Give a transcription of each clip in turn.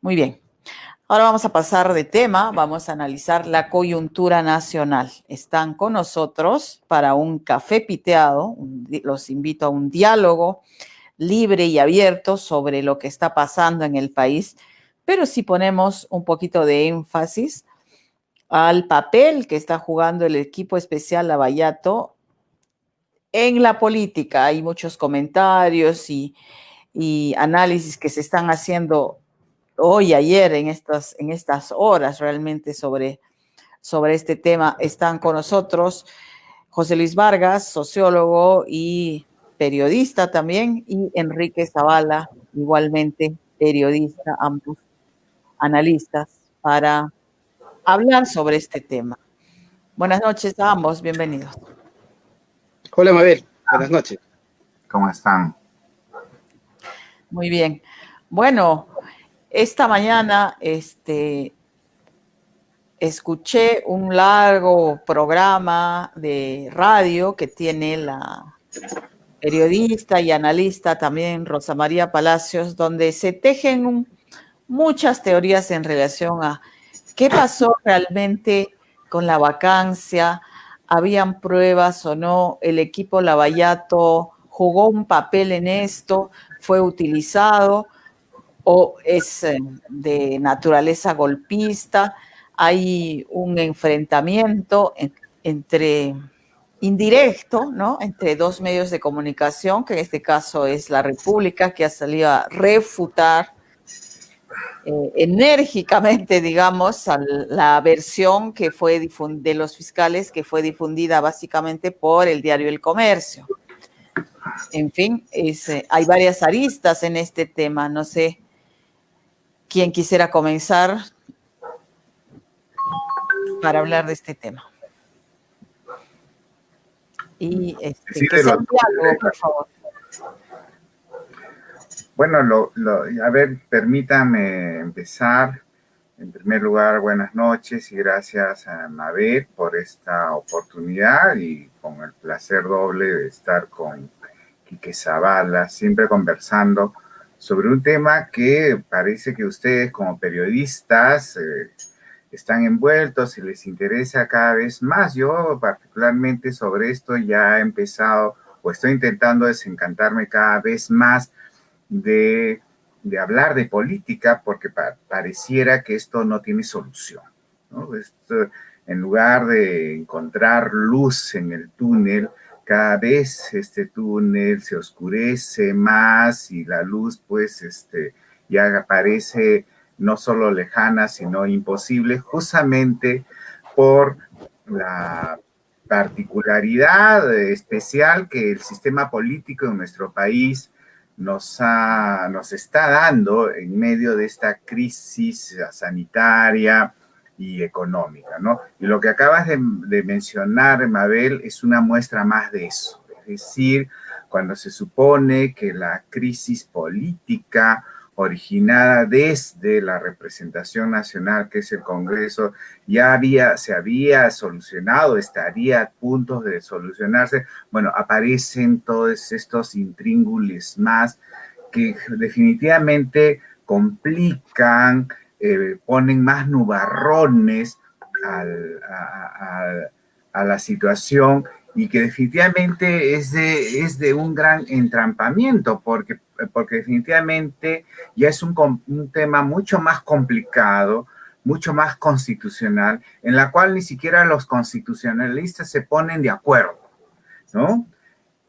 Muy bien. Ahora vamos a pasar de tema, vamos a analizar la coyuntura nacional. Están con nosotros para un café piteado, los invito a un diálogo libre y abierto sobre lo que está pasando en el país, pero si ponemos un poquito de énfasis al papel que está jugando el equipo especial Lavallato en la política. Hay muchos comentarios y análisis que se están haciendo hoy, ayer, en estas horas realmente sobre este tema. Están con nosotros José Luis Vargas, sociólogo y periodista también, y Enrique Zavala, igualmente periodista, ambos analistas, para hablar sobre este tema. Buenas noches a ambos, bienvenidos. Hola, Mabel, buenas noches. ¿Cómo están? Muy bien. Bueno, esta mañana escuché un largo programa de radio que tiene la periodista y analista también Rosa María Palacios, donde se tejen muchas teorías en relación a qué pasó realmente con la vacancia, habían pruebas o no, el equipo Lavallato jugó un papel en esto, fue utilizado o es de naturaleza golpista, hay un enfrentamiento entre indirecto, ¿no? Entre dos medios de comunicación, que en este caso es La República, que ha salido a refutar enérgicamente, digamos, a la versión que fue de los fiscales que fue difundida básicamente por el diario El Comercio. En fin, hay varias aristas en este tema. No sé quién quisiera comenzar para hablar de este tema. Y que sea un diálogo, por favor. Bueno, a ver, permítame empezar. En primer lugar, buenas noches y gracias a Mabel por esta oportunidad y con el placer doble de estar con Quique Zavala, siempre conversando sobre un tema que parece que ustedes como periodistas están envueltos y les interesa cada vez más. Yo particularmente sobre esto ya he empezado o estoy intentando desencantarme cada vez más de hablar de política porque pareciera que esto no tiene solución, ¿no? Esto, en lugar de encontrar luz en el túnel, cada vez este túnel se oscurece más y la luz pues ya parece no solo lejana, sino imposible, justamente por la particularidad especial que el sistema político en nuestro país nos está dando en medio de esta crisis sanitaria y económica, ¿no? Y lo que acabas de mencionar, Mabel, es una muestra más de eso. Es decir, cuando se supone que la crisis política originada desde la representación nacional, que es el Congreso, se había solucionado, estaría a punto de solucionarse. Bueno, aparecen todos estos intríngulis más que definitivamente complican, ponen más nubarrones a la situación y que definitivamente es de un gran entrampamiento porque definitivamente ya es un tema mucho más complicado, mucho más constitucional, en la cual ni siquiera los constitucionalistas se ponen de acuerdo, ¿no?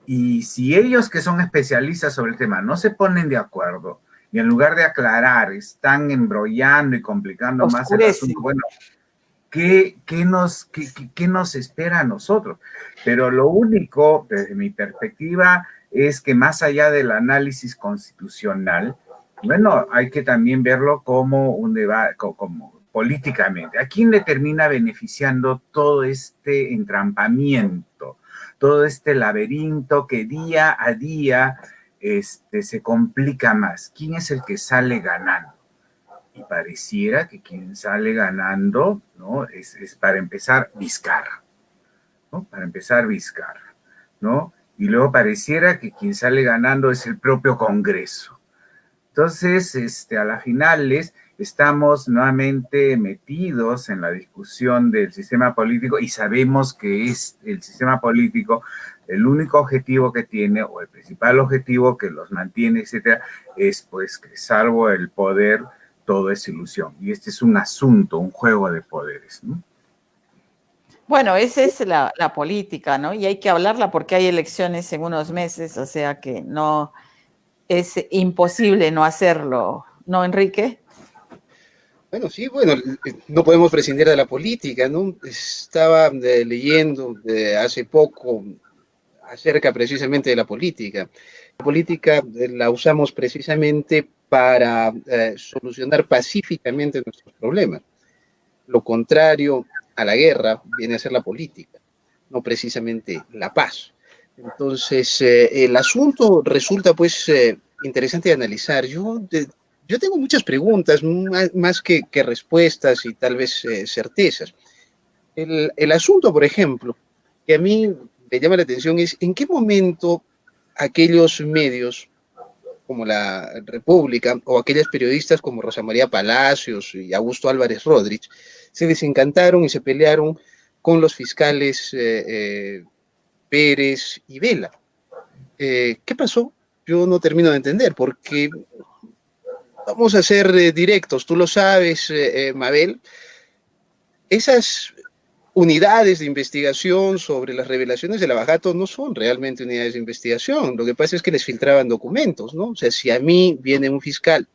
Y si ellos que son especialistas sobre el tema no se ponen de acuerdo y en lugar de aclarar están embrollando y complicando más el asunto, bueno, ¿qué nos espera a nosotros? Pero lo único, desde mi perspectiva, es que más allá del análisis constitucional, bueno, hay que también verlo como un debate, como políticamente. ¿A quién le termina beneficiando todo este entrampamiento, todo este laberinto que día a día se complica más? ¿Quién es el que sale ganando? Y pareciera que quien sale ganando, ¿no? Es para empezar Vizcarra, ¿no? Para empezar Vizcarra, ¿no? Y luego pareciera que quien sale ganando es el propio Congreso. Entonces, a las finales estamos nuevamente metidos en la discusión del sistema político y sabemos que es el sistema político el único objetivo que tiene, o el principal objetivo que los mantiene, etcétera, es pues que salvo el poder, todo es ilusión. Y este es un asunto, un juego de poderes, ¿no? Bueno, esa es la política, ¿no? Y hay que hablarla porque hay elecciones en unos meses, o sea que no es imposible no hacerlo, ¿no, Enrique? Bueno, sí, bueno, no podemos prescindir de la política, ¿no? Estaba leyendo hace poco acerca precisamente de la política. La política la usamos precisamente para solucionar pacíficamente nuestros problemas. Lo contrario a la guerra viene a ser la política, no precisamente la paz. Entonces, el asunto resulta pues interesante de analizar. Yo tengo muchas preguntas, más que respuestas y tal vez certezas. El asunto, por ejemplo, que a mí me llama la atención es en qué momento aquellos medios como la República o aquellas periodistas como Rosa María Palacios y Augusto Álvarez Rodríguez se desencantaron y se pelearon con los fiscales Pérez y Vela. ¿Qué pasó? Yo no termino de entender, porque vamos a ser directos, tú lo sabes, Mabel, esas unidades de investigación sobre las revelaciones de Lavajato no son realmente unidades de investigación. Lo que pasa es que les filtraban documentos, ¿no? O sea, si a mí viene un fiscal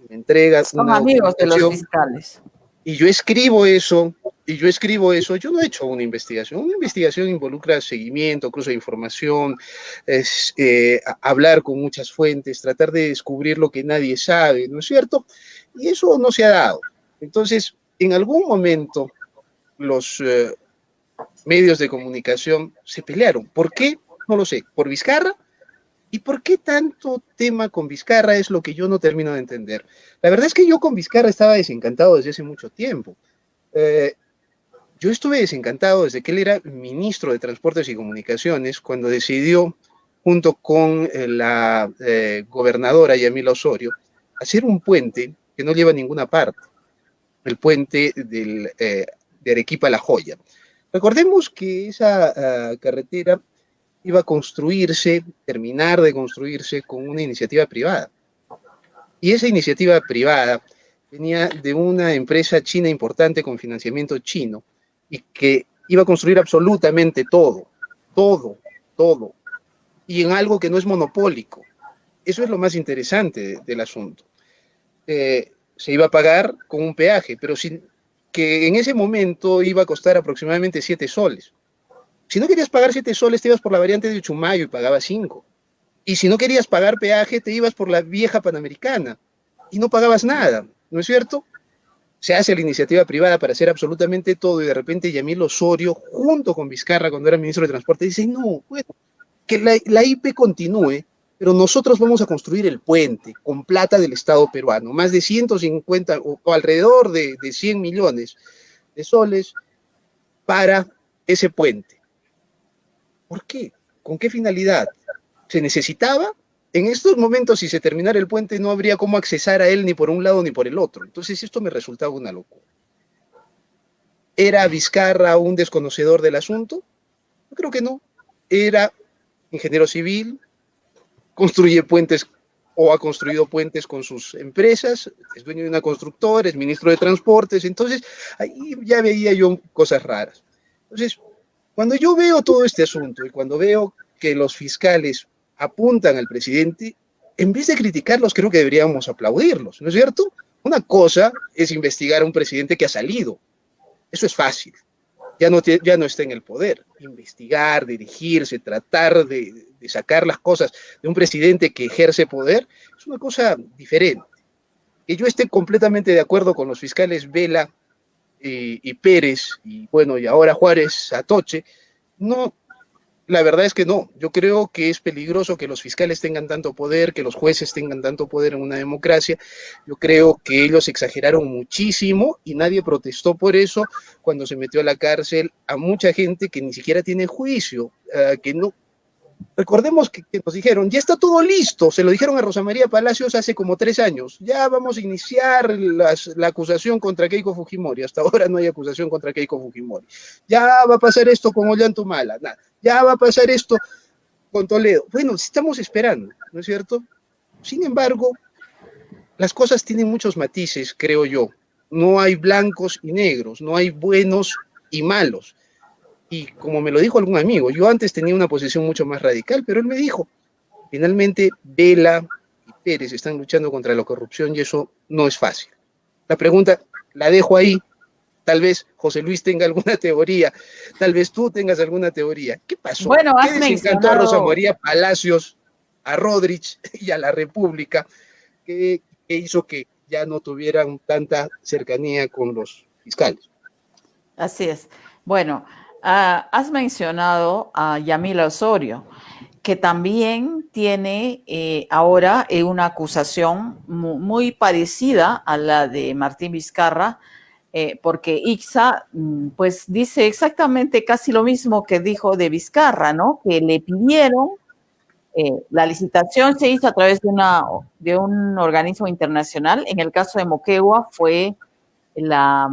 y me entrega Son una amigos de los documentación fiscales. y yo escribo eso, yo no he hecho una investigación. Una investigación involucra seguimiento, cruce de información, hablar con muchas fuentes, tratar de descubrir lo que nadie sabe, ¿no es cierto? Y eso no se ha dado. Entonces, en algún momento, los medios de comunicación se pelearon. ¿Por qué? No lo sé. ¿Por Vizcarra? ¿Y por qué tanto tema con Vizcarra? Es lo que yo no termino de entender. La verdad es que yo con Vizcarra estaba desencantado desde hace mucho tiempo. Yo estuve desencantado desde que él era ministro de Transportes y Comunicaciones, cuando decidió, junto con la gobernadora Yamila Osorio, hacer un puente que no lleva a ninguna parte, el puente de Arequipa a La Joya. Recordemos que esa carretera iba a construirse, terminar de construirse con una iniciativa privada. Y esa iniciativa privada venía de una empresa china importante con financiamiento chino y que iba a construir absolutamente todo, todo, todo, y en algo que no es monopólico. Eso es lo más interesante del asunto. Se iba a pagar con un peaje, pero que en ese momento iba a costar aproximadamente 7 soles. Si no querías pagar 7 soles, te ibas por la variante de Uchumayo y pagabas 5. Y si no querías pagar peaje, te ibas por la vieja Panamericana y no pagabas nada, ¿no es cierto? Se hace la iniciativa privada para hacer absolutamente todo y de repente Yamil Osorio, junto con Vizcarra, cuando era ministro de Transporte, dice, no, bueno, que la IP continúe, pero nosotros vamos a construir el puente con plata del Estado peruano, más de 150 o alrededor de 100 millones de soles para ese puente. ¿Por qué? ¿Con qué finalidad? ¿Se necesitaba? En estos momentos, si se terminara el puente, no habría cómo accesar a él ni por un lado ni por el otro. Entonces, esto me resultaba una locura. ¿Era Vizcarra un desconocedor del asunto? Yo creo que no. Era ingeniero civil, construye puentes o ha construido puentes con sus empresas, es dueño de una constructora, es ministro de Transportes, entonces ahí ya veía yo cosas raras. Entonces, cuando yo veo todo este asunto y cuando veo que los fiscales apuntan al presidente, en vez de criticarlos, creo que deberíamos aplaudirlos, ¿no es cierto? Una cosa es investigar a un presidente que ha salido, eso es fácil, ya no está en el poder. Investigar, dirigirse, tratar de sacar las cosas de un presidente que ejerce poder es una cosa diferente. Que yo esté completamente de acuerdo con los fiscales Vela y Pérez, y bueno, y ahora Juárez Atoche, no, la verdad es que no. Yo creo que es peligroso que los fiscales tengan tanto poder, que los jueces tengan tanto poder en una democracia. Yo creo que ellos exageraron muchísimo y nadie protestó por eso cuando se metió a la cárcel a mucha gente que ni siquiera tiene juicio, que no, Recordemos que nos dijeron, ya está todo listo, se lo dijeron a Rosa María Palacios hace como 3 años, ya vamos a iniciar la acusación contra Keiko Fujimori, hasta ahora no hay acusación contra Keiko Fujimori, ya va a pasar esto con Ollantaytamala, nada, ya va a pasar esto con Toledo. Bueno, estamos esperando, ¿no es cierto? Sin embargo, las cosas tienen muchos matices, creo yo. No hay blancos y negros, no hay buenos y malos. Y como me lo dijo algún amigo, yo antes tenía una posición mucho más radical, pero él me dijo, finalmente Vela y Pérez están luchando contra la corrupción y eso no es fácil. La pregunta la dejo ahí. Tal vez José Luis tenga alguna teoría, tal vez tú tengas alguna teoría. ¿Qué pasó? Bueno, ¿Qué has desencantó a Rosa mencionado, María Palacios, a Rodríguez y a la República? ¿Qué hizo que ya no tuvieran tanta cercanía con los fiscales? así es. Bueno, has mencionado a Yamila Osorio, que también tiene ahora una acusación muy parecida a la de Martín Vizcarra, porque Ixa pues dice exactamente casi lo mismo que dijo de Vizcarra, ¿no? Que le pidieron, la licitación se hizo a través de un organismo internacional. En el caso de Moquegua fue la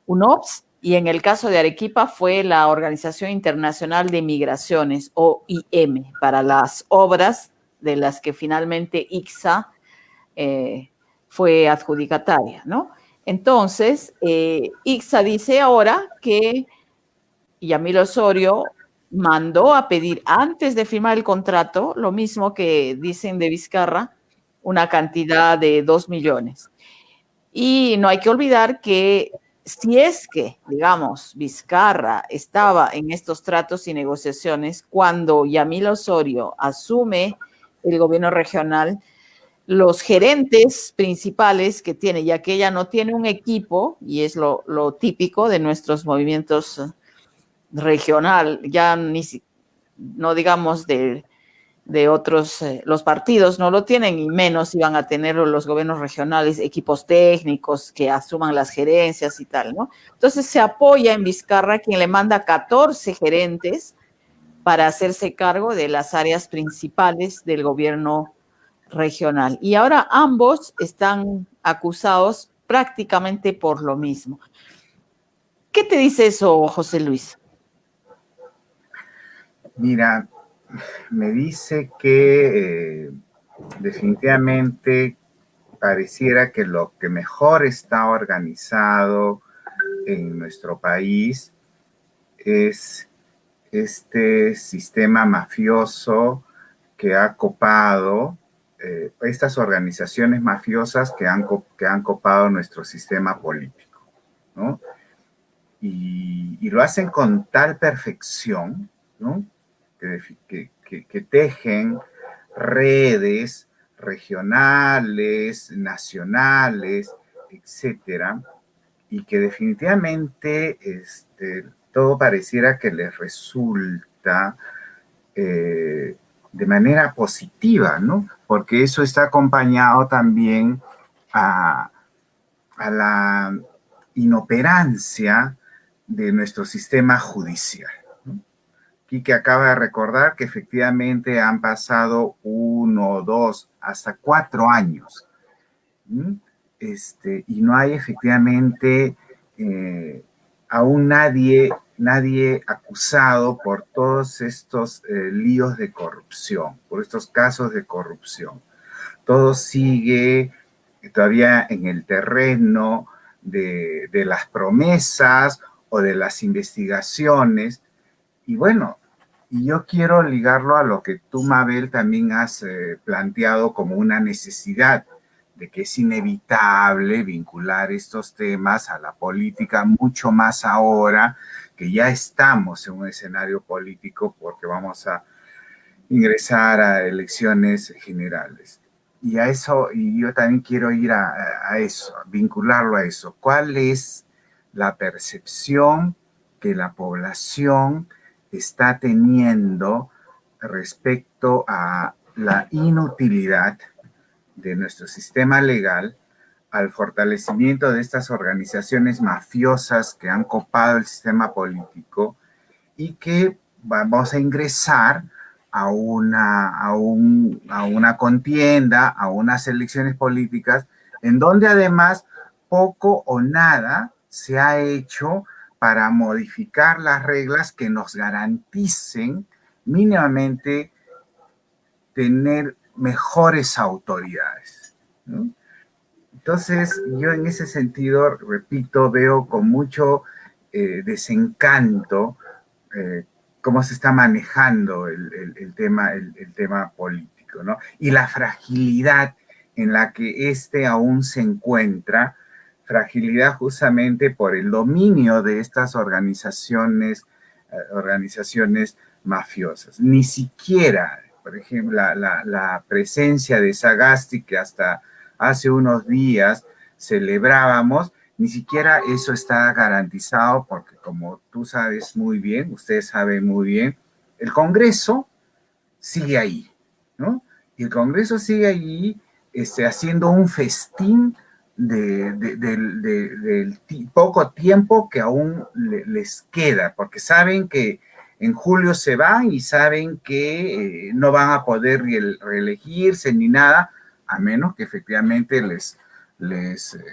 UNOPS, y en el caso de Arequipa fue la Organización Internacional de Migraciones, OIM, para las obras de las que finalmente ICSA fue adjudicataria, ¿no? Entonces, ICSA dice ahora que Yamil Osorio mandó a pedir antes de firmar el contrato, lo mismo que dicen de Vizcarra, una cantidad de 2 millones. Y no hay que olvidar que si es que, digamos, Vizcarra estaba en estos tratos y negociaciones, cuando Yamil Osorio asume el gobierno regional, los gerentes principales que tiene, ya que ella no tiene un equipo, y es lo típico de nuestros movimientos regional, ya no digamos de otros, los partidos no lo tienen y menos iban a tener los gobiernos regionales, equipos técnicos que asuman las gerencias y tal, ¿no? Entonces se apoya en Vizcarra, quien le manda 14 gerentes para hacerse cargo de las áreas principales del gobierno regional. Y ahora ambos están acusados prácticamente por lo mismo. ¿Qué te dice eso, José Luis? Mira, me dice que definitivamente pareciera que lo que mejor está organizado en nuestro país es este sistema mafioso que ha copado, estas organizaciones mafiosas que han copado nuestro sistema político, ¿no? Y lo hacen con tal perfección, ¿no? Que tejen redes regionales, nacionales, etcétera, y que definitivamente todo pareciera que les resulta de manera positiva, ¿no? Porque eso está acompañado también a la inoperancia de nuestro sistema judicial, ¿no? Quique acaba de recordar que efectivamente han pasado 1, 2, hasta 4 años, ¿sí? Y no hay efectivamente aún nadie acusado por todos estos líos de corrupción, por estos casos de corrupción. Todo sigue todavía en el terreno de las promesas o de las investigaciones. Y bueno, y yo quiero ligarlo a lo que tú, Mabel, también has planteado como una necesidad, de que es inevitable vincular estos temas a la política, mucho más ahora que ya estamos en un escenario político porque vamos a ingresar a elecciones generales. Y a eso, y yo también quiero ir a eso, vincularlo a eso. ¿Cuál es la percepción que la población está teniendo respecto a la inutilidad de nuestro sistema legal al fortalecimiento de estas organizaciones mafiosas que han copado el sistema político y que vamos a ingresar a una contienda, a unas elecciones políticas, en donde además poco o nada se ha hecho para modificar las reglas que nos garanticen mínimamente tener mejores autoridades, ¿no? Entonces, yo en ese sentido, repito, veo con mucho desencanto cómo se está manejando el tema político, ¿no? Y la fragilidad en la que aún se encuentra, fragilidad justamente por el dominio de estas organizaciones mafiosas. Ni siquiera, por ejemplo, la presencia de Sagasti, que hasta hace unos días celebrábamos, ni siquiera eso está garantizado, porque como tú sabes muy bien, ustedes saben muy bien, el Congreso sigue ahí, ¿no? Y el Congreso sigue ahí haciendo un festín del poco tiempo que aún les queda, porque saben que en julio se van y saben que no van a poder reelegirse ni nada, a menos que efectivamente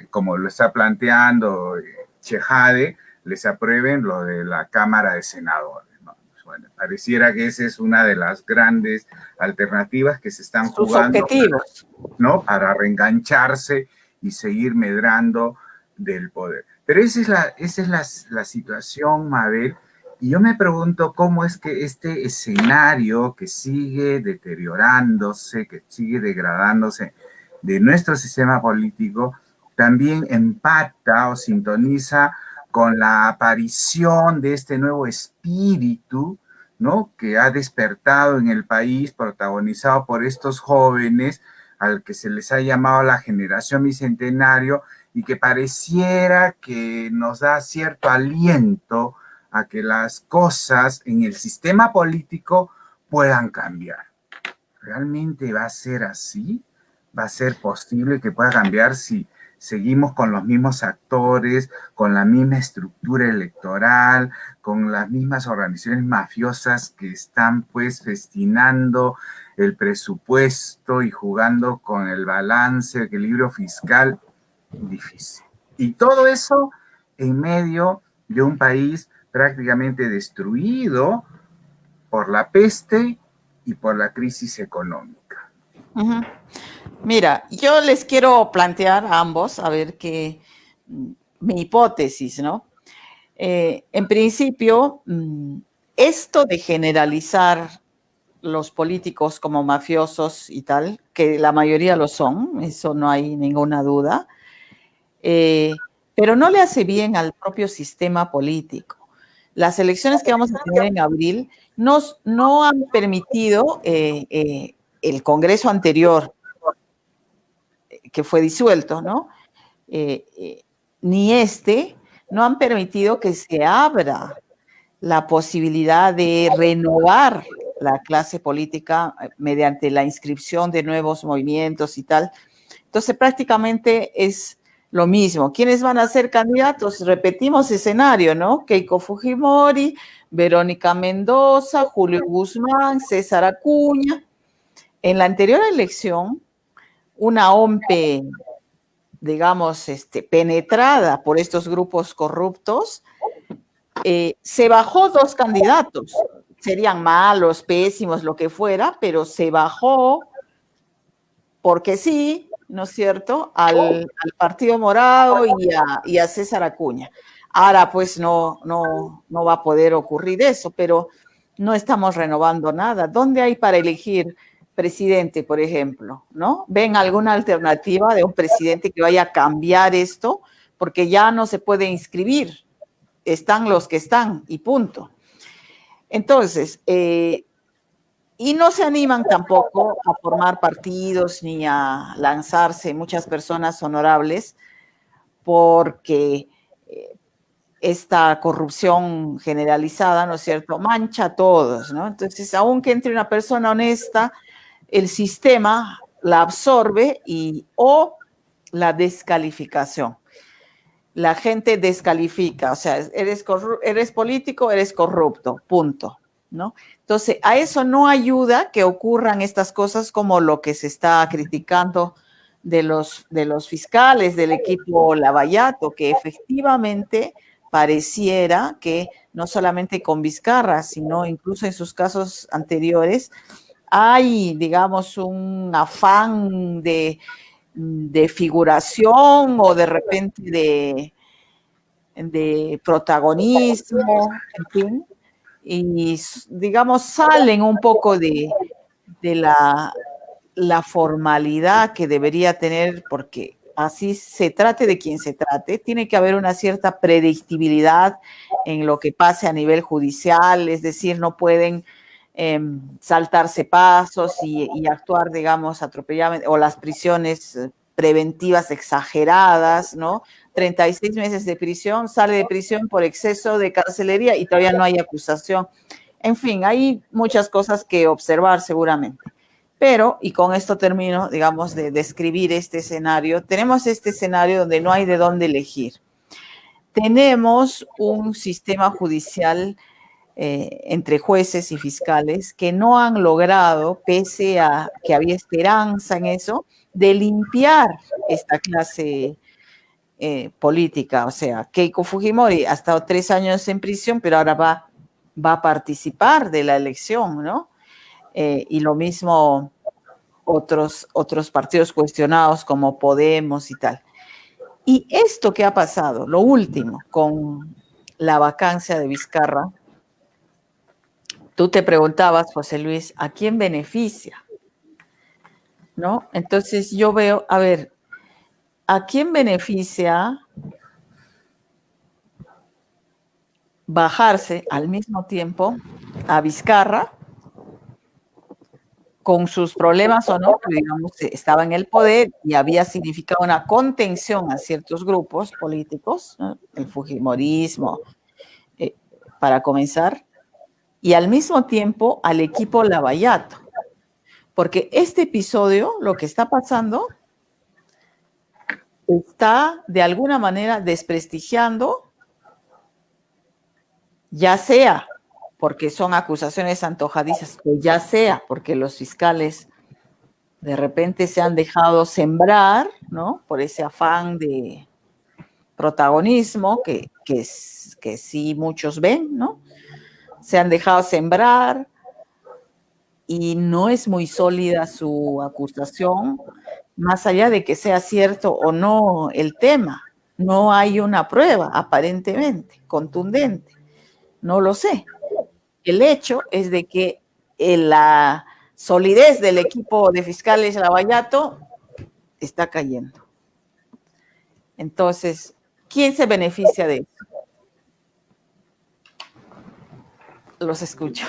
como lo está planteando Chejade, les aprueben lo de la Cámara de Senadores, ¿no? Bueno, pareciera que esa es una de las grandes alternativas que se están jugando, objetivos, ¿no? Para reengancharse y seguir medrando del poder. Pero esa es la situación, Mabel, y yo me pregunto cómo es que este escenario que sigue deteriorándose, que sigue degradándose de nuestro sistema político, también empata o sintoniza con la aparición de este nuevo espíritu, ¿no? Que ha despertado en el país, protagonizado por estos jóvenes, al que se les ha llamado la generación bicentenario, y que pareciera que nos da cierto aliento a que las cosas en el sistema político puedan cambiar. ¿Realmente va a ser así? ¿Va a ser posible que pueda cambiar si seguimos con los mismos actores, con la misma estructura electoral, con las mismas organizaciones mafiosas que están pues festinando el presupuesto y jugando con el balance, el equilibrio fiscal? Difícil. Y todo eso en medio de un país prácticamente destruido por la peste y por la crisis económica. Uh-huh. Mira, yo les quiero plantear a ambos, a ver qué, mi hipótesis, ¿no? En principio, esto de generalizar los políticos como mafiosos y tal, que la mayoría lo son, eso no hay ninguna duda, pero no le hace bien al propio sistema político. Las elecciones que vamos a tener en abril no han permitido el Congreso anterior, que fue disuelto, ¿no? Ni no han permitido que se abra la posibilidad de renovar la clase política mediante la inscripción de nuevos movimientos y tal. Entonces, prácticamente es lo mismo. ¿Quiénes van a ser candidatos? Repetimos escenario, ¿no? Keiko Fujimori, Verónica Mendoza, Julio Guzmán, César Acuña. En la anterior elección, una OMPE, digamos, penetrada por estos grupos corruptos, se bajó 2 candidatos. Serían malos, pésimos, lo que fuera, pero se bajó porque sí, ¿no es cierto?, al Partido Morado y a César Acuña. Ahora, pues, no va a poder ocurrir eso, pero no estamos renovando nada. ¿Dónde hay para elegir presidente, por ejemplo? ¿No? ¿Ven alguna alternativa de un presidente que vaya a cambiar esto? Porque ya no se puede inscribir. Están los que están y punto. Entonces, y no se animan tampoco a formar partidos ni a lanzarse muchas personas honorables porque esta corrupción generalizada, ¿no es cierto?, mancha a todos, ¿no? Entonces, aunque entre una persona honesta, el sistema la absorbe o la descalificación. La gente descalifica, o sea, eres político, eres corrupto, punto. ¿no? Entonces, a eso no ayuda que ocurran estas cosas como lo que se está criticando de los fiscales del equipo Lavallato, que efectivamente pareciera que no solamente con Vizcarra, sino incluso en sus casos anteriores, hay, digamos, un afán de figuración o de repente de protagonismo, en fin, y digamos salen un poco de la formalidad que debería tener, porque así se trate de quien se trate, tiene que haber una cierta predictibilidad en lo que pase a nivel judicial, es decir, no pueden saltarse pasos y actuar, digamos, atropelladamente, o las prisiones preventivas exageradas, ¿no? 36 meses de prisión, sale de prisión por exceso de carcelería y todavía no hay acusación. En fin, hay muchas cosas que observar seguramente. Pero, y con esto termino, digamos, de describir este escenario, tenemos este escenario donde no hay de dónde elegir. Tenemos un sistema judicial entre jueces y fiscales que no han logrado, pese a que había esperanza en eso, de limpiar esta clase política. O sea, Keiko Fujimori ha estado 3 años en prisión, pero ahora va a participar de la elección, ¿no? Y lo mismo otros partidos cuestionados como Podemos y tal. Y esto que ha pasado, lo último, con la vacancia de Vizcarra, tú te preguntabas, José Luis, ¿a quién beneficia? ¿No? Entonces yo veo, a ver, ¿a quién beneficia bajarse al mismo tiempo a Vizcarra con sus problemas o no, que digamos estaba en el poder y había significado una contención a ciertos grupos políticos, ¿no? El fujimorismo, para comenzar, y al mismo tiempo al equipo Lavallato? Porque este episodio, lo que está pasando, está de alguna manera desprestigiando, ya sea porque son acusaciones antojadizas, o ya sea porque los fiscales de repente se han dejado sembrar, ¿no? Por ese afán de protagonismo que sí muchos ven, ¿no? Se han dejado sembrar y no es muy sólida su acusación, más allá de que sea cierto o no el tema. No hay una prueba aparentemente contundente, no lo sé. El hecho es de que la solidez del equipo de fiscales Lavallato está cayendo. Entonces, ¿quién se beneficia de eso? Los escucho.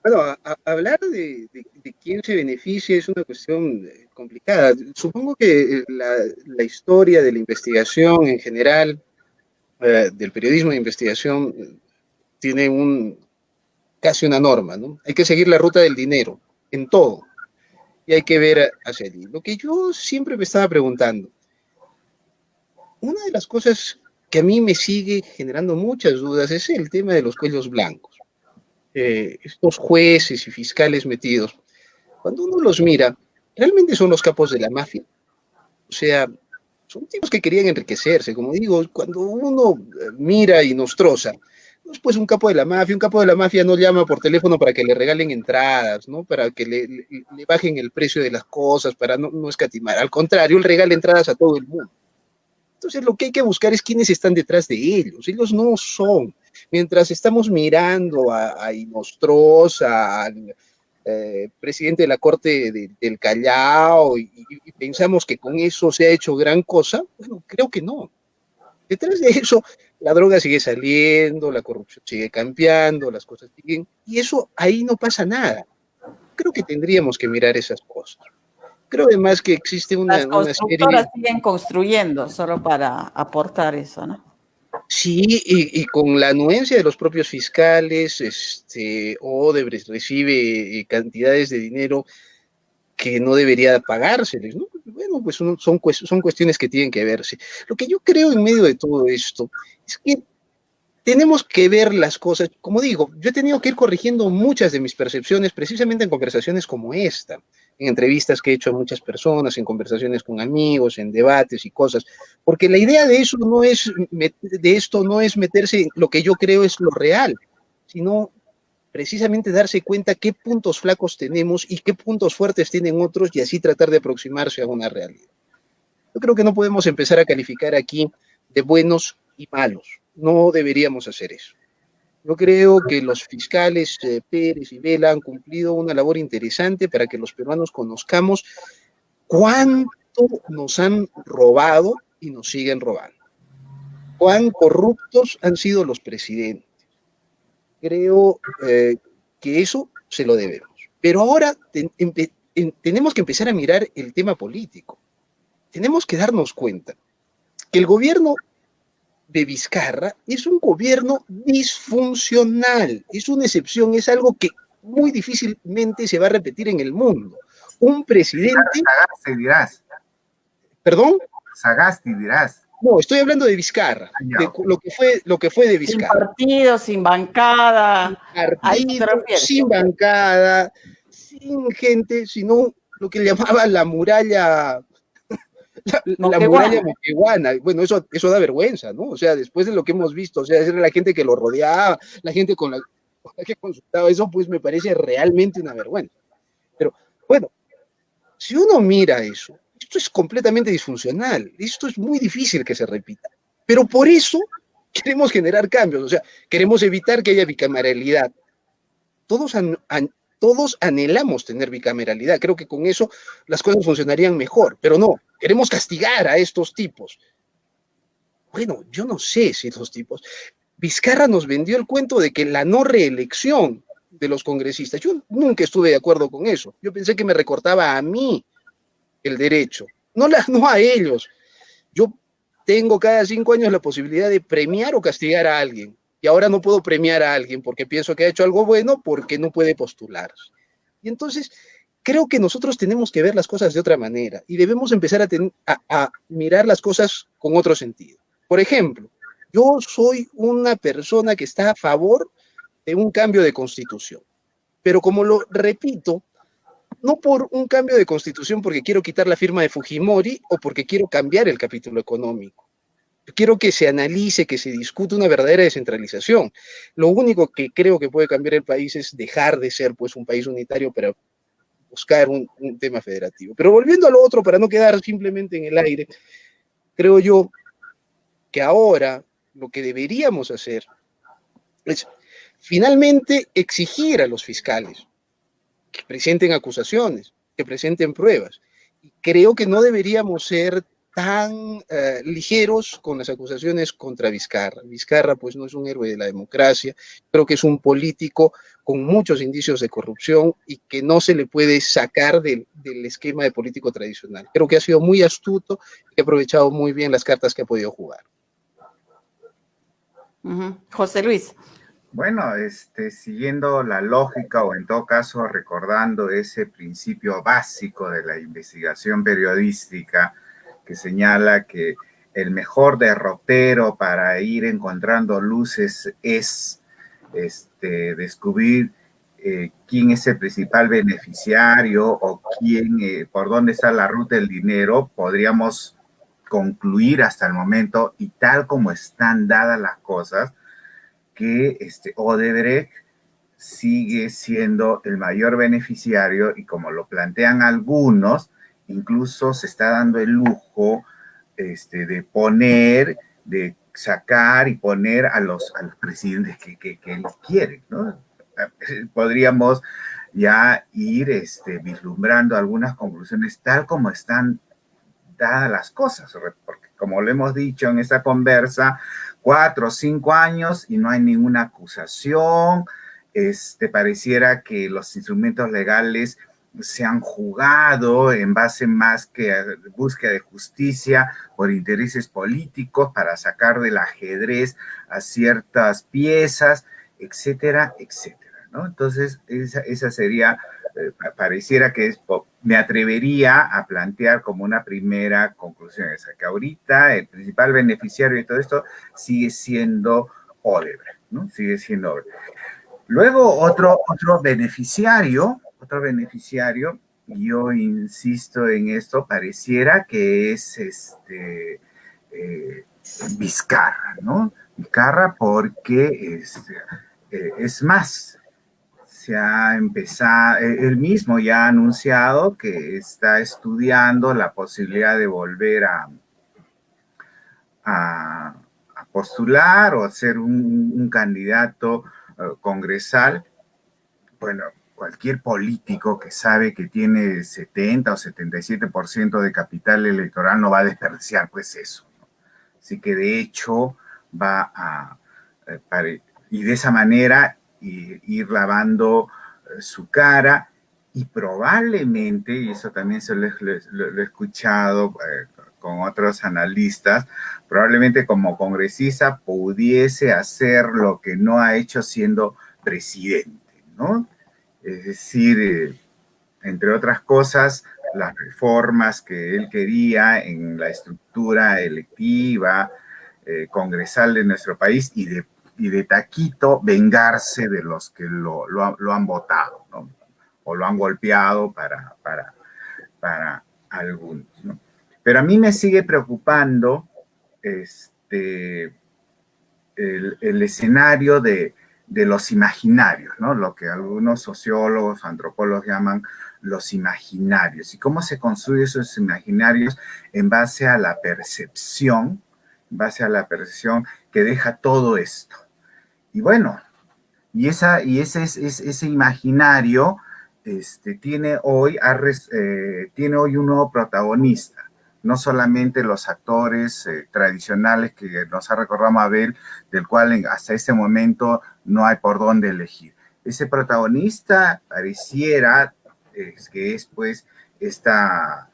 Bueno, hablar de quién se beneficia es una cuestión complicada. Supongo que la historia de la investigación en general, del periodismo de investigación, tiene casi una norma, ¿no? Hay que seguir la ruta del dinero en todo y hay que ver hacia allí. Lo que yo siempre me estaba preguntando, una de las cosas que a mí me sigue generando muchas dudas es el tema de los cuellos blancos. Estos jueces y fiscales metidos, cuando uno los mira, realmente son los capos de la mafia. O sea, son tipos que querían enriquecerse. Como digo, cuando uno mira y nos troza, no es pues un capo de la mafia no llama por teléfono para que le regalen entradas, ¿no? Para que le bajen el precio de las cosas, para no escatimar. Al contrario, él regala entradas a todo el mundo. Entonces, lo que hay que buscar es quiénes están detrás de ellos. Ellos no son. Mientras estamos mirando a Inostroza, al presidente de la Corte del Callao, y pensamos que con eso se ha hecho gran cosa, bueno, creo que no. Detrás de eso, la droga sigue saliendo, la corrupción sigue campeando, las cosas siguen, y eso ahí no pasa nada. Creo que tendríamos que mirar esas cosas. Creo además que existe Las una constructoras serie. siguen construyendo, solo para aportar eso, ¿no? Sí, y con la anuencia de los propios fiscales, Odebrecht recibe cantidades de dinero que no debería pagárseles, ¿no? Bueno, pues son cuestiones que tienen que verse. Lo que yo creo en medio de todo esto es que tenemos que ver las cosas, como digo, yo he tenido que ir corrigiendo muchas de mis percepciones precisamente en conversaciones como esta, en entrevistas que he hecho a muchas personas, en conversaciones con amigos, en debates y cosas, porque la idea de eso no es, de esto no es meterse en lo que yo creo es lo real, sino precisamente darse cuenta qué puntos flacos tenemos y qué puntos fuertes tienen otros y así tratar de aproximarse a una realidad. Yo creo que no podemos empezar a calificar aquí de buenos y malos. No deberíamos hacer eso. Yo creo que los fiscales Pérez y Vela han cumplido una labor interesante para que los peruanos conozcamos cuánto nos han robado y nos siguen robando. Cuán corruptos han sido los presidentes. Creo que eso se lo debemos. Pero ahora tenemos que empezar a mirar el tema político. Tenemos que darnos cuenta que el gobierno de Vizcarra es un gobierno disfuncional, es una excepción, es algo que muy difícilmente se va a repetir en el mundo. Un presidente... Sagasti dirás. ¿Perdón? Sagasti dirás. No, estoy hablando de Vizcarra, de lo que fue de Vizcarra. Sin partido, sin bancada. Sin bancada, sin gente, sino lo que llamaba la muralla... La muralla moqueguana, bueno, eso da vergüenza, ¿no? O sea, después de lo que hemos visto, o sea, era la gente que lo rodeaba, la gente con la que consultaba, eso pues me parece realmente una vergüenza. Pero, bueno, si uno mira eso, esto es completamente disfuncional, esto es muy difícil que se repita, pero por eso queremos generar cambios, o sea, queremos evitar que haya bicameralidad. Todos anhelamos tener bicameralidad. Creo que con eso las cosas funcionarían mejor, pero no, queremos castigar a estos tipos. Bueno, yo no sé si estos tipos... Vizcarra nos vendió el cuento de que la no reelección de los congresistas, yo nunca estuve de acuerdo con eso. Yo pensé que me recortaba a mí el derecho, no a ellos. Yo tengo cada 5 años la posibilidad de premiar o castigar a alguien. Y ahora no puedo premiar a alguien porque pienso que ha hecho algo bueno porque no puede postularse. Y entonces creo que nosotros tenemos que ver las cosas de otra manera y debemos empezar a mirar las cosas con otro sentido. Por ejemplo, yo soy una persona que está a favor de un cambio de constitución, pero como lo repito, no por un cambio de constitución porque quiero quitar la firma de Fujimori o porque quiero cambiar el capítulo económico. Quiero que se analice, que se discute una verdadera descentralización. Lo único que creo que puede cambiar el país es dejar de ser pues un país unitario para buscar un tema federativo. Pero volviendo a lo otro, para no quedar simplemente en el aire, creo yo que ahora lo que deberíamos hacer es finalmente exigir a los fiscales que presenten acusaciones, que presenten pruebas. Y creo que no deberíamos ser tan ligeros con las acusaciones contra Vizcarra. Vizcarra pues no es un héroe de la democracia, creo que es un político con muchos indicios de corrupción y que no se le puede sacar del esquema de político tradicional. Creo que ha sido muy astuto y ha aprovechado muy bien las cartas que ha podido jugar. José Luis. Bueno, siguiendo la lógica o en todo caso recordando ese principio básico de la investigación periodística que señala que el mejor derrotero para ir encontrando luces es descubrir quién es el principal beneficiario o por dónde está la ruta del dinero, podríamos concluir hasta el momento y tal como están dadas las cosas, que Odebrecht sigue siendo el mayor beneficiario y como lo plantean algunos, incluso se está dando el lujo de poner, de sacar y poner a los presidentes que él quiere, ¿no? Podríamos ya ir vislumbrando algunas conclusiones tal como están dadas las cosas, porque como lo hemos dicho en esta conversa, 4 o 5 años y no hay ninguna acusación, pareciera que los instrumentos legales se han jugado en base más que a búsqueda de justicia por intereses políticos para sacar del ajedrez a ciertas piezas, etcétera, etcétera, ¿no? Entonces, esa sería, pareciera que me atrevería a plantear como una primera conclusión esa, que ahorita el principal beneficiario de todo esto sigue siendo Odebrecht, ¿no? Sigue siendo Odebrecht. Luego otro beneficiario, y yo insisto en esto, pareciera que es Vizcarra, ¿no? Vizcarra porque es más, se ha empezado, él mismo ya ha anunciado que está estudiando la posibilidad de volver a postular o ser un candidato congresal. Bueno, cualquier político que sabe que tiene 70 o 77% de capital electoral no va a desperdiciar pues eso, ¿no? Así que de hecho va a, y de esa manera ir lavando su cara y probablemente, y eso también se lo he escuchado con otros analistas, probablemente como congresista pudiese hacer lo que no ha hecho siendo presidente, ¿no? Es decir, entre otras cosas, las reformas que él quería en la estructura electiva, congresal de nuestro país y de taquito vengarse de los que lo han votado, ¿no? O lo han golpeado para algunos, ¿no? Pero a mí me sigue preocupando el escenario de los imaginarios, ¿no? Lo que algunos sociólogos, antropólogos llaman los imaginarios. ¿Y cómo se construyen esos imaginarios? En base a la percepción que deja todo esto. Y bueno, ese imaginario tiene hoy un nuevo protagonista. No solamente los actores tradicionales que nos ha recordado Mabel, del cual hasta este momento no hay por dónde elegir. Ese protagonista pareciera que es pues esta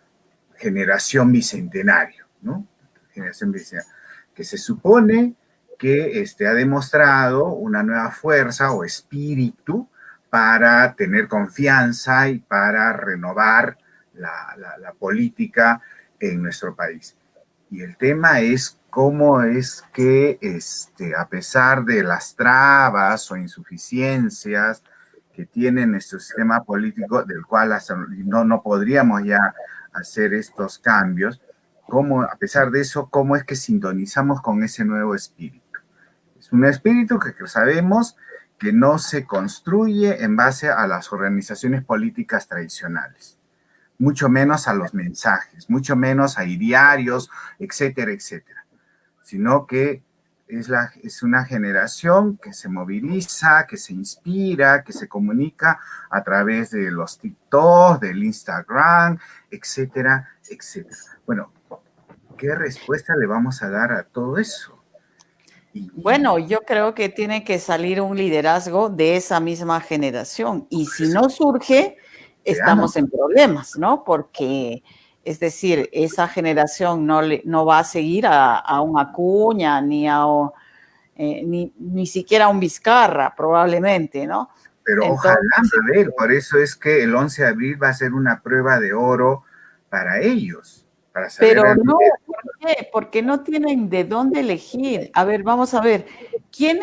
generación bicentenario, ¿no? Generación bicentenario, que se supone que ha demostrado una nueva fuerza o espíritu para tener confianza y para renovar la política en nuestro país. Y el tema es cómo es que, a pesar de las trabas o insuficiencias que tiene nuestro sistema político, del cual no podríamos ya hacer estos cambios, a pesar de eso, cómo es que sintonizamos con ese nuevo espíritu. Es un espíritu que sabemos que no se construye en base a las organizaciones políticas tradicionales, mucho menos a los mensajes, mucho menos a idearios, etcétera, etcétera, sino que es una generación que se moviliza, que se inspira, que se comunica a través de los TikTok, del Instagram, etcétera, etcétera. Bueno, ¿qué respuesta le vamos a dar a todo eso? Bueno, yo creo que tiene que salir un liderazgo de esa misma generación y si no surge, estamos en problemas, ¿no? Porque, es decir, esa generación no va a seguir a un Acuña ni siquiera a un Vizcarra, probablemente, ¿no? Pero entonces, ojalá, Mabel, por eso es que el 11 de abril va a ser una prueba de oro para ellos. Para saber pero no, ¿por qué? Porque no tienen de dónde elegir. A ver, vamos a ver. ¿Quién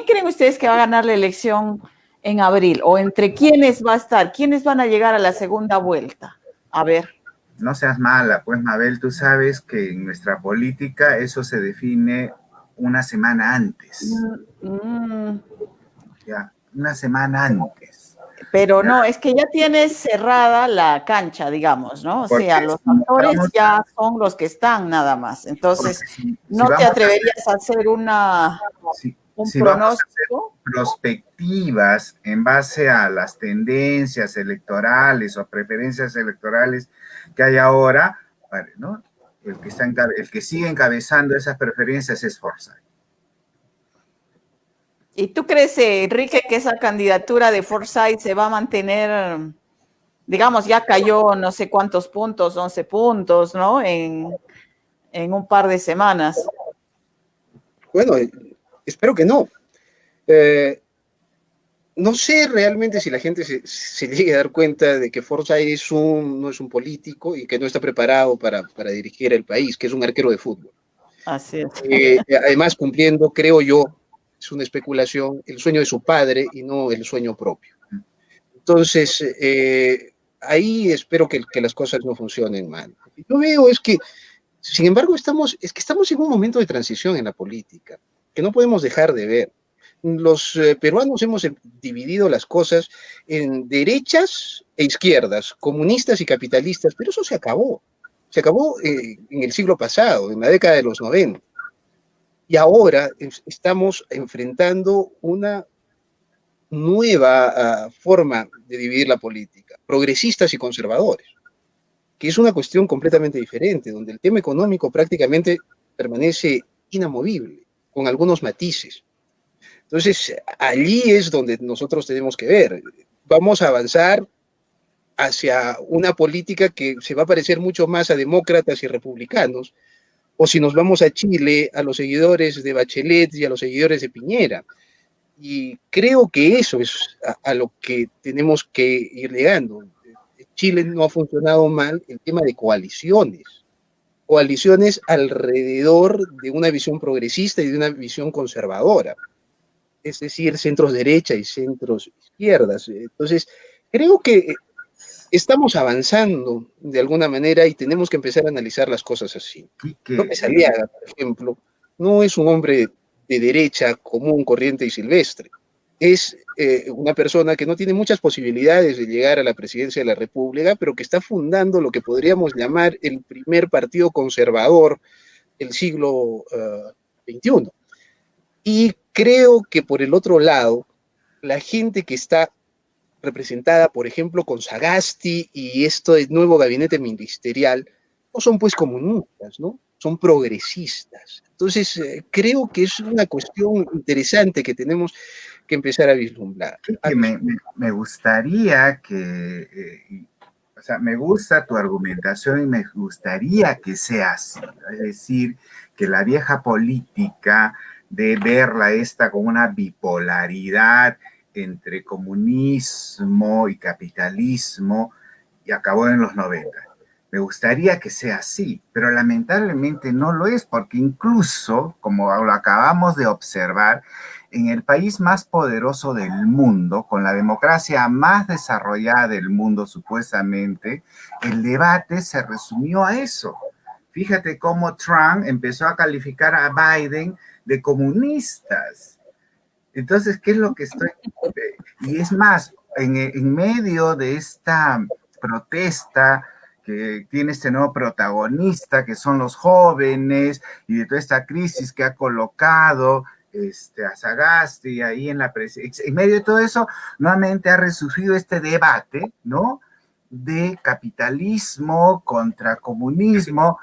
creen ustedes que va a ganar la elección en abril? ¿O entre quiénes va a estar? ¿Quiénes van a llegar a la segunda vuelta? A ver. No seas mala, pues, Mabel, tú sabes que en nuestra política eso se define una semana antes. Ya, una semana antes. Pero no, es que ya tienes cerrada la cancha, digamos, ¿no? O sea, los actores ya son los que están nada más. Entonces, ¿no te atreverías a hacer un pronóstico? Prospectivas en base a las tendencias electorales o preferencias electorales que hay ahora, ¿no? El que sigue encabezando esas preferencias es Forsyth. ¿Y tú crees, Enrique, que esa candidatura de Forsyth se va a mantener, digamos, ya cayó no sé cuántos puntos, 11 puntos, ¿no? En un par de semanas. Bueno, espero que no. No sé realmente si la gente se llegue a dar cuenta de que Forsyth no es un político y que no está preparado para dirigir el país, que es un arquero de fútbol. Así es. Además cumpliendo, creo yo, es una especulación, el sueño de su padre y no el sueño propio. Entonces, ahí espero que las cosas no funcionen mal. Lo que yo veo es que, sin embargo, estamos en un momento de transición en la política, que no podemos dejar de ver. Los peruanos hemos dividido las cosas en derechas e izquierdas, comunistas y capitalistas, pero eso se acabó. Se acabó en el siglo pasado, en la década de los 90. Y ahora estamos enfrentando una nueva forma de dividir la política, progresistas y conservadores, que es una cuestión completamente diferente, donde el tema económico prácticamente permanece inamovible, con algunos matices. Entonces, allí es donde nosotros tenemos que ver. Vamos a avanzar hacia una política que se va a parecer mucho más a demócratas y republicanos, o si nos vamos a Chile, a los seguidores de Bachelet y a los seguidores de Piñera. Y creo que eso es a lo que tenemos que ir llegando. Chile no ha funcionado mal el tema de coaliciones alrededor de una visión progresista y de una visión conservadora, es decir, centros derecha y centros izquierdas. Entonces, creo que estamos avanzando de alguna manera y tenemos que empezar a analizar las cosas así. López Aliaga, por ejemplo, no es un hombre de derecha común, corriente y silvestre. Es una persona que no tiene muchas posibilidades de llegar a la presidencia de la República, pero que está fundando lo que podríamos llamar el primer partido conservador del siglo XXI. Y creo que por el otro lado, la gente que está representada, por ejemplo, con Sagasti y este nuevo gabinete ministerial, no son pues comunistas, ¿no? Son progresistas. Entonces, creo que es una cuestión interesante que tenemos que empezar a vislumbrar. Me gustaría o sea, me gusta tu argumentación y me gustaría que sea así, es decir, que la vieja política de verla esta como una bipolaridad entre comunismo y capitalismo y acabó en los 90. Me gustaría que sea así, pero lamentablemente no lo es, porque incluso, como lo acabamos de observar, en el país más poderoso del mundo, con la democracia más desarrollada del mundo supuestamente, el debate se resumió a eso. Fíjate cómo Trump empezó a calificar a Biden de comunistas. Entonces, ¿qué es lo que estoy? Y es más, en medio de esta protesta que tiene este nuevo protagonista, que son los jóvenes, y de toda esta crisis que ha colocado a Sagasti ahí en medio de todo eso, nuevamente ha resurgido este debate, ¿no? De capitalismo contra comunismo,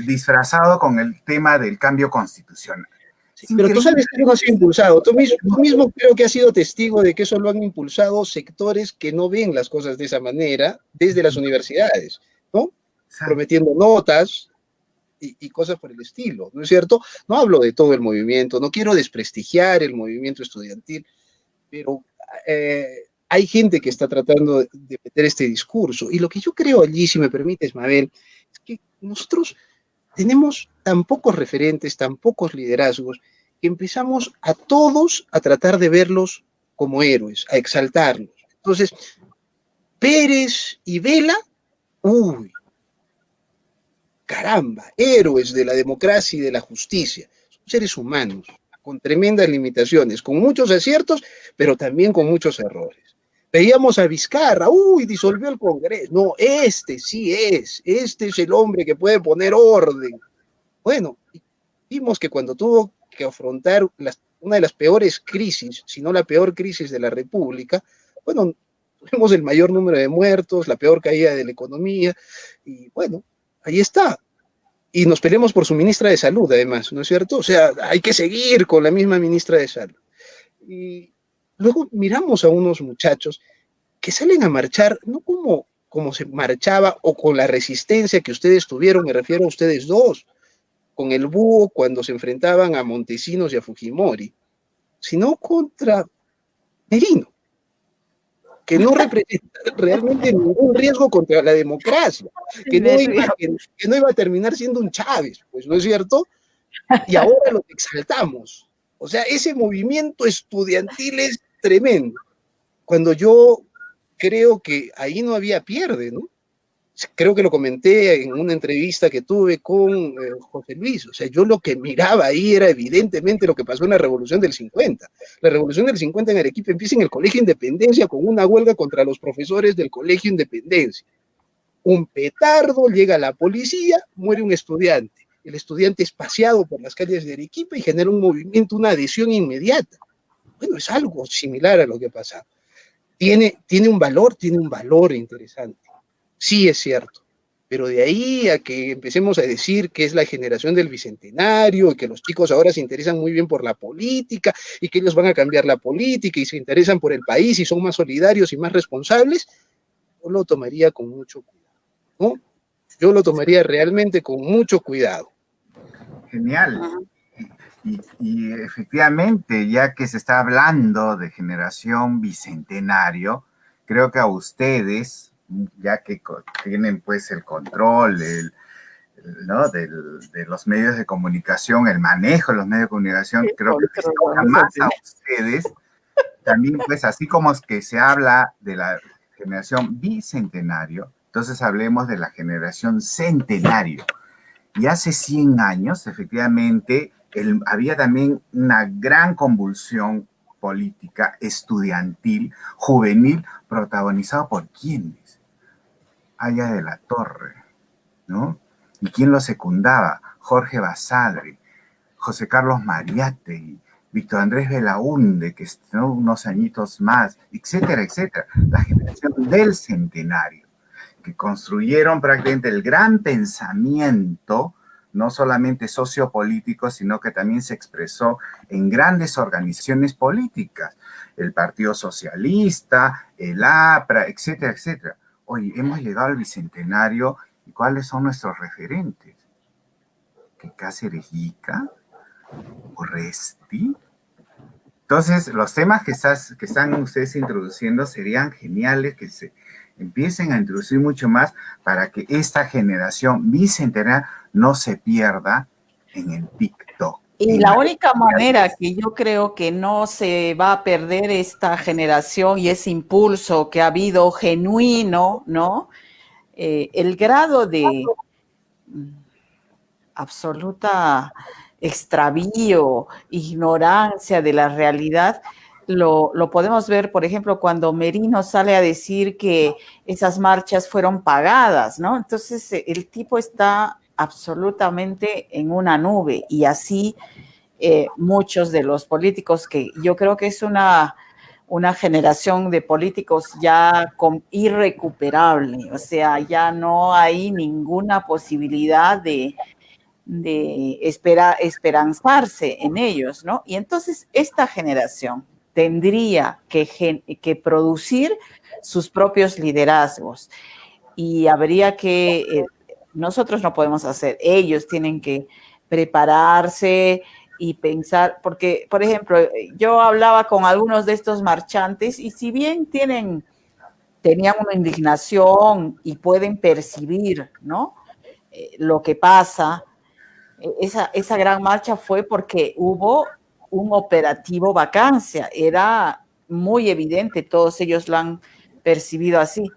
disfrazado con el tema del cambio constitucional. Sí, pero tú sabes que no ha sido impulsado. Tú mismo creo que has sido testigo de que eso lo han impulsado sectores que no ven las cosas de esa manera desde las universidades, ¿no? Prometiendo notas y cosas por el estilo, ¿no es cierto? No hablo de todo el movimiento, no quiero desprestigiar el movimiento estudiantil, pero hay gente que está tratando de meter este discurso. Y lo que yo creo allí, si me permites, Mabel, es que nosotros tenemos tan pocos referentes, tan pocos liderazgos, que empezamos a todos a tratar de verlos como héroes, a exaltarlos. Entonces, Pérez y Vela, uy, caramba, héroes de la democracia y de la justicia. Son seres humanos, con tremendas limitaciones, con muchos aciertos, pero también con muchos errores. Veíamos a Vizcarra, uy, disolvió el Congreso. No, este es el hombre que puede poner orden. Bueno, vimos que cuando tuvo que afrontar una de las peores crisis, si no la peor crisis de la República, bueno, tuvimos el mayor número de muertos, la peor caída de la economía, y bueno, ahí está. Y nos peleamos por su ministra de Salud, además, ¿no es cierto? O sea, hay que seguir con la misma ministra de Salud. Y luego miramos a unos muchachos que salen a marchar, no como se marchaba o con la resistencia que ustedes tuvieron, me refiero a ustedes dos, con el búho cuando se enfrentaban a Montesinos y a Fujimori, sino contra Merino, que no representa realmente ningún riesgo contra la democracia, que no iba a terminar siendo un Chávez, pues, ¿no es cierto? y ahora los exaltamos. O sea, ese movimiento estudiantil es tremendo. Cuando yo creo que ahí no había pierde, ¿no? Creo que lo comenté en una entrevista que tuve con José Luis. O sea, yo lo que miraba ahí era evidentemente lo que pasó en la Revolución del 50. La Revolución del 50 en Arequipa empieza en el Colegio Independencia con una huelga contra los profesores del Colegio Independencia. Un petardo, llega la policía, muere un estudiante. El estudiante es paseado por las calles de Arequipa y genera un movimiento, una adhesión inmediata. Bueno, es algo similar a lo que pasa. Tiene un valor interesante. Sí, es cierto. Pero de ahí a que empecemos a decir que es la generación del bicentenario y que los chicos ahora se interesan muy bien por la política y que ellos van a cambiar la política y se interesan por el país y son más solidarios y más responsables, yo lo tomaría con mucho cuidado, ¿no? Yo lo tomaría realmente con mucho cuidado. Genial. Y efectivamente, ya que se está hablando de generación bicentenario, creo que a ustedes, ya que tienen pues el control ¿no? de los medios de comunicación, el manejo de los medios de comunicación, creo que les toca más a ustedes. También pues así como es que se habla de la generación bicentenario, entonces hablemos de la generación centenario. Y hace 100 años, efectivamente, había también una gran convulsión política, estudiantil, juvenil, protagonizada por ¿quiénes? Aya de la Torre, ¿no? ¿Y quién lo secundaba? Jorge Basadre, José Carlos Mariátegui, Víctor Andrés Belaúnde, que estrenó unos añitos más, etcétera, etcétera. La generación del centenario, que construyeron prácticamente el gran pensamiento, no solamente sociopolítico, sino que también se expresó en grandes organizaciones políticas, el Partido Socialista, el APRA, etcétera, etcétera. Oye, hemos llegado al bicentenario, ¿y cuáles son nuestros referentes? ¿Que Cáceres Llica? ¿Urresti? Entonces, los temas que están ustedes introduciendo serían geniales, que se empiecen a introducir mucho más para que esta generación bicentenaria no se pierda en el TikTok. Y la única manera que yo creo que no se va a perder esta generación y ese impulso que ha habido genuino, ¿no? El grado de absoluta extravío, ignorancia de la realidad, lo podemos ver, por ejemplo, cuando Merino sale a decir que esas marchas fueron pagadas, ¿no? Entonces, el tipo está absolutamente en una nube y así muchos de los políticos, que yo creo que es una generación de políticos ya irrecuperable, o sea, ya no hay ninguna posibilidad de esperanzarse en ellos, ¿no? Y entonces esta generación tendría que producir sus propios liderazgos y habría que, nosotros no podemos hacer, ellos tienen que prepararse y pensar, porque, por ejemplo, yo hablaba con algunos de estos marchantes y si bien tenían una indignación y pueden percibir, ¿no? Lo que pasa, esa gran marcha fue porque hubo un operativo vacancia, era muy evidente, todos ellos lo han percibido así,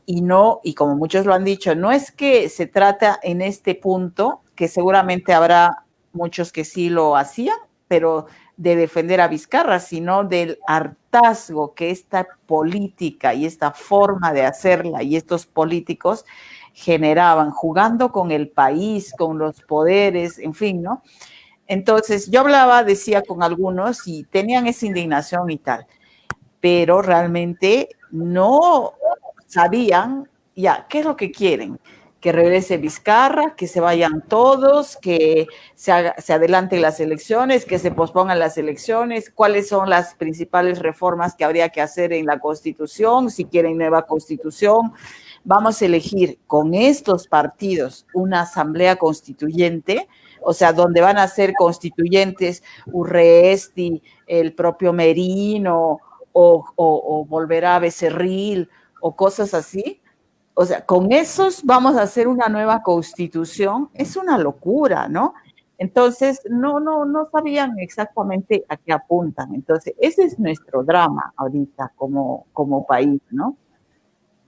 y como muchos lo han dicho, no es que se trata en este punto, que seguramente habrá muchos que sí lo hacían, pero de defender a Vizcarra, sino del hartazgo que esta política y esta forma de hacerla y estos políticos generaban, jugando con el país, con los poderes, en fin, ¿no? Entonces, yo decía con algunos y tenían esa indignación y tal, pero realmente no sabían ya qué es lo que quieren. Que regrese Vizcarra, que se vayan todos, que se adelanten las elecciones, que se pospongan las elecciones, cuáles son las principales reformas que habría que hacer en la Constitución, si quieren nueva Constitución. Vamos a elegir con estos partidos una asamblea constituyente, o sea, donde van a ser constituyentes Urresti, el propio Merino, o volverá a Becerril, o cosas así. O sea, con esos vamos a hacer una nueva constitución. Es una locura, ¿no? Entonces, no sabían exactamente a qué apuntan. Entonces, ese es nuestro drama ahorita como país, ¿no?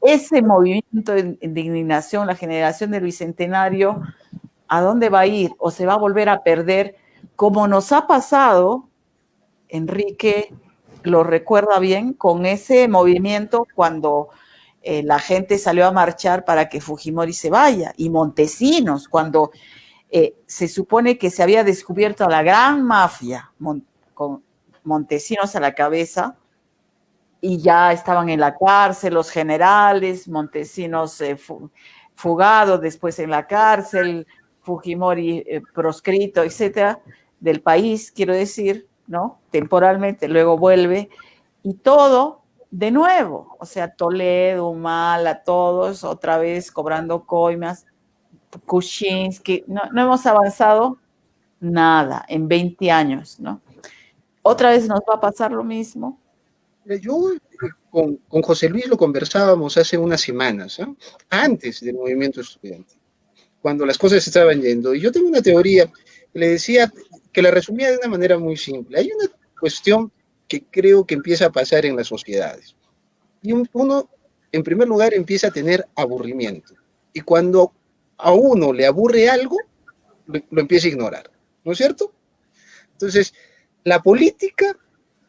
Ese movimiento de indignación, la generación del Bicentenario, ¿a dónde va a ir? ¿O se va a volver a perder? Como nos ha pasado, Enrique lo recuerda bien, con ese movimiento cuando la gente salió a marchar para que Fujimori se vaya, y Montesinos, cuando se supone que se había descubierto a la gran mafia, con Montesinos a la cabeza, y ya estaban en la cárcel los generales, Montesinos fugado, después en la cárcel, Fujimori proscrito, etcétera, del país, quiero decir, ¿no? Temporalmente, luego vuelve, y todo de nuevo, o sea, Toledo, Humala, todos otra vez cobrando coimas, Kuczynski, no hemos avanzado nada en 20 años, ¿no? Otra vez nos va a pasar lo mismo. Yo con José Luis lo conversábamos hace unas semanas, ¿eh? Antes del movimiento estudiantil, cuando las cosas estaban yendo. Y yo tengo una teoría que le decía, que la resumía de una manera muy simple. Hay una cuestión que creo que empieza a pasar en las sociedades. Y uno, en primer lugar, empieza a tener aburrimiento. Y cuando a uno le aburre algo, lo empieza a ignorar. ¿No es cierto? Entonces, la política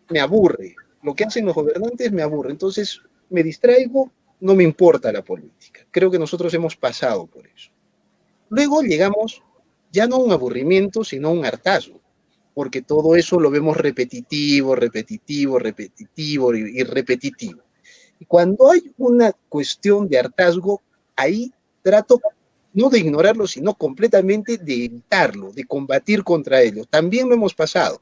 me aburre. Lo que hacen los gobernantes me aburre. Entonces, me distraigo, no me importa la política. Creo que nosotros hemos pasado por eso. Luego llegamos ya no a un aburrimiento, sino a un hartazgo, porque todo eso lo vemos repetitivo, repetitivo, repetitivo y repetitivo. Y cuando hay una cuestión de hartazgo, ahí trato no de ignorarlo, sino completamente de evitarlo, de combatir contra ello. También lo hemos pasado.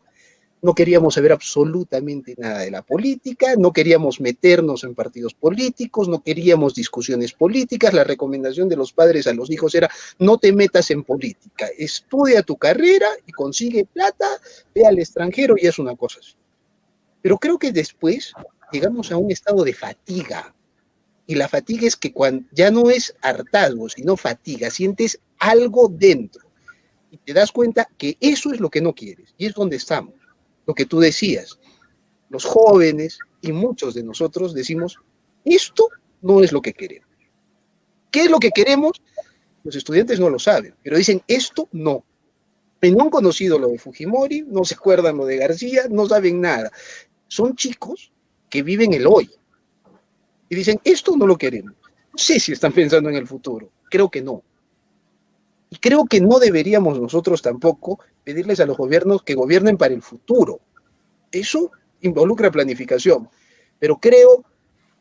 No queríamos saber absolutamente nada de la política, no queríamos meternos en partidos políticos, no queríamos discusiones políticas. La recomendación de los padres a los hijos era: no te metas en política, estudia tu carrera y consigue plata, ve al extranjero, y es una cosa así. Pero creo que después llegamos a un estado de fatiga, y la fatiga es que cuando ya no es hartazgo, sino fatiga, sientes algo dentro y te das cuenta que eso es lo que no quieres, y es donde estamos. Lo que tú decías, los jóvenes y muchos de nosotros decimos: esto no es lo que queremos. ¿Qué es lo que queremos? Los estudiantes no lo saben, pero dicen: esto no. Y no han conocido lo de Fujimori, no se acuerdan lo de García, no saben nada. Son chicos que viven el hoy y dicen: esto no lo queremos. No sé si están pensando en el futuro, creo que no. Y creo que no deberíamos nosotros tampoco pedirles a los gobiernos que gobiernen para el futuro. Eso involucra planificación. Pero creo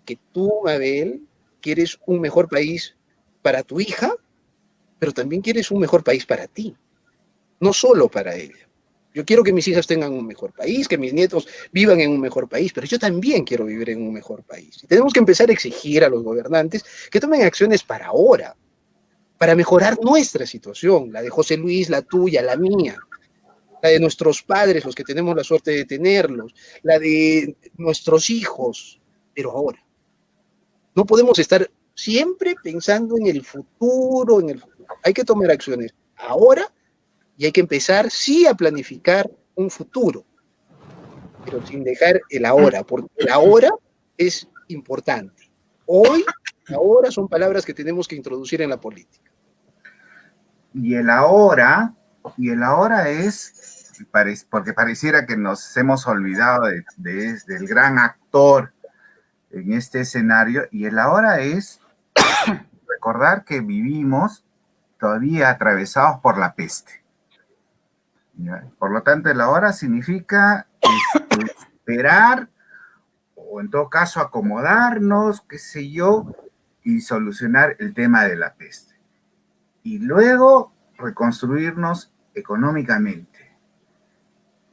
que tú, Mabel, quieres un mejor país para tu hija, pero también quieres un mejor país para ti, no solo para ella. Yo quiero que mis hijas tengan un mejor país, que mis nietos vivan en un mejor país, pero yo también quiero vivir en un mejor país. Y tenemos que empezar a exigir a los gobernantes que tomen acciones para ahora, para mejorar nuestra situación, la de José Luis, la tuya, la mía, la de nuestros padres, los que tenemos la suerte de tenerlos, la de nuestros hijos, pero ahora. No podemos estar siempre pensando en el futuro, Hay que tomar acciones ahora, y hay que empezar, sí, a planificar un futuro, pero sin dejar el ahora, porque el ahora es importante. Hoy, ahora son palabras que tenemos que introducir en la política. Y el ahora es, porque pareciera que nos hemos olvidado del gran actor en este escenario, y el ahora es recordar que vivimos todavía atravesados por la peste. ¿Ya? Por lo tanto, el ahora significa esperar, o en todo caso acomodarnos, qué sé yo, y solucionar el tema de la peste. Y luego reconstruirnos económicamente.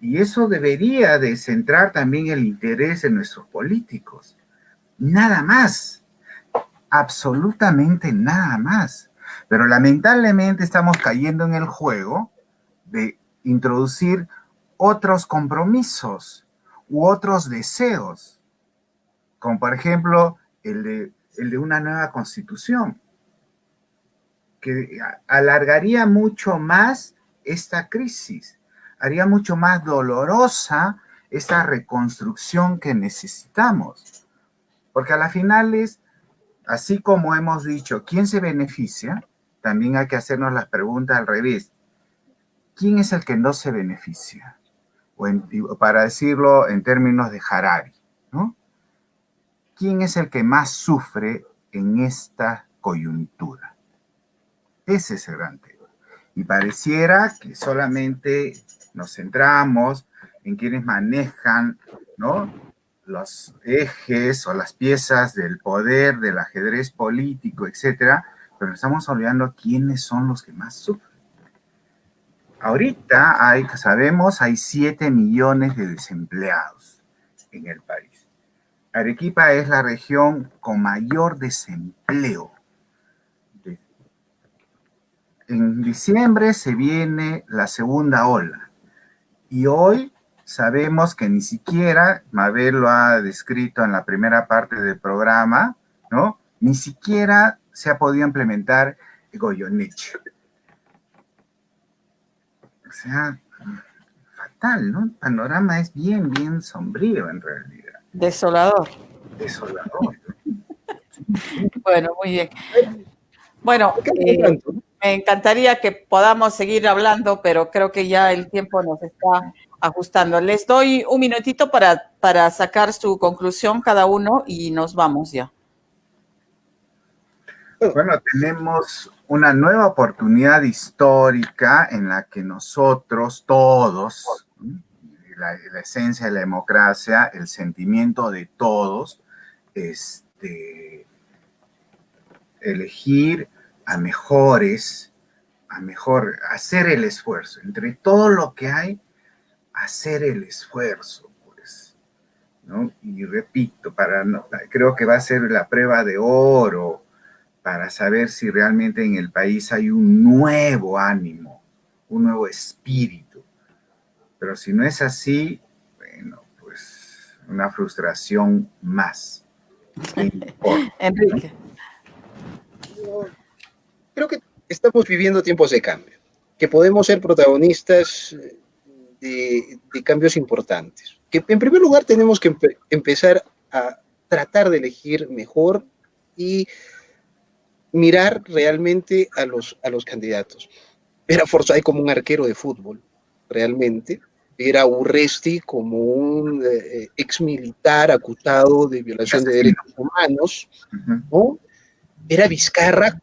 Y eso debería de centrar también el interés de nuestros políticos. Nada más. Absolutamente nada más. Pero lamentablemente estamos cayendo en el juego de introducir otros compromisos u otros deseos, como por ejemplo el de una nueva constitución, que alargaría mucho más esta crisis, haría mucho más dolorosa esta reconstrucción que necesitamos. Porque a la final es, así como hemos dicho, ¿quién se beneficia? También hay que hacernos las preguntas al revés. ¿Quién es el que no se beneficia? O para decirlo en términos de Harari, ¿no? ¿Quién es el que más sufre en esta coyuntura? Ese es el gran tema. Y pareciera que solamente nos centramos en quienes manejan, ¿no?, los ejes o las piezas del poder, del ajedrez político, etcétera, pero estamos olvidando quiénes son los que más sufren. Ahorita sabemos, hay 7 millones de desempleados en el país. Arequipa es la región con mayor desempleo. En diciembre se viene la segunda ola y hoy sabemos que ni siquiera, Mabel lo ha descrito en la primera parte del programa, ¿no?, ni siquiera se ha podido implementar el Goyeneche. O sea, fatal, ¿no? El panorama es bien, bien sombrío en realidad. Desolador. Desolador. Bueno, muy bien. Bueno, ¿no? me encantaría que podamos seguir hablando, pero creo que ya el tiempo nos está ajustando. Les doy un minutito para sacar su conclusión cada uno y nos vamos ya. Bueno, tenemos una nueva oportunidad histórica en la que nosotros todos, la esencia de la democracia, el sentimiento de todos, elegir a mejores, hacer el esfuerzo. Entre todo lo que hay, hacer el esfuerzo, pues, ¿no? Y repito, creo que va a ser la prueba de oro para saber si realmente en el país hay un nuevo ánimo, un nuevo espíritu. Pero si no es así, bueno, pues una frustración más. Enrique. Creo que estamos viviendo tiempos de cambio, que podemos ser protagonistas de cambios importantes. Que en primer lugar tenemos que empezar a tratar de elegir mejor y mirar realmente a los candidatos. Ver a Forsyth como un arquero de fútbol, realmente. Ver a Urresti como un ex militar acusado de violación de derechos humanos, ¿no? Ver a Vizcarra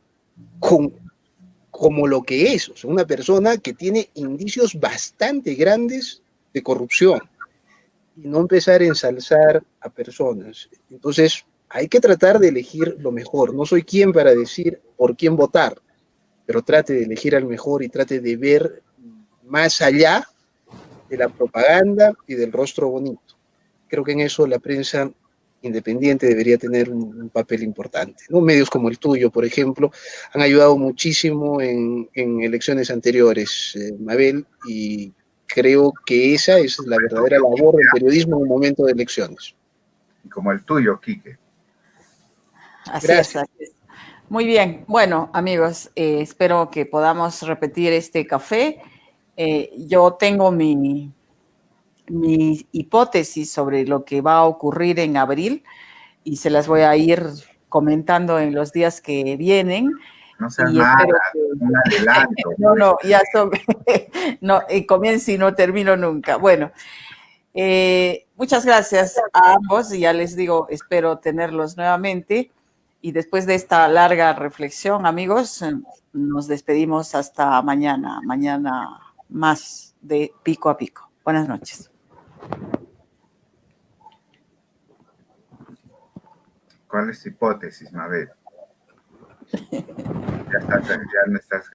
como lo que es, o sea, una persona que tiene indicios bastante grandes de corrupción, y no empezar a ensalzar a personas. Entonces, hay que tratar de elegir lo mejor. No soy quien para decir por quién votar, pero trate de elegir al mejor y trate de ver más allá de la propaganda y del rostro bonito. Creo que en eso la prensa independiente debería tener un papel importante, ¿no? Medios como el tuyo, por ejemplo, han ayudado muchísimo en elecciones anteriores, Mabel, y creo que esa es la verdadera labor del periodismo en un momento de elecciones. Como el tuyo, Quique. Así es, así es. Muy bien. Bueno, amigos, espero que podamos repetir este café. Yo tengo mi hipótesis sobre lo que va a ocurrir en abril y se las voy a ir comentando en los días que vienen. No seas mala, un adelanto. No, ya no, comienzo y no termino nunca. Bueno, muchas gracias a ambos y ya les digo, espero tenerlos nuevamente. Y después de esta larga reflexión, amigos, nos despedimos hasta mañana. Mañana más de Pico a Pico. Buenas noches. ¿Cuál es tu hipótesis, Mabel? Ya no estás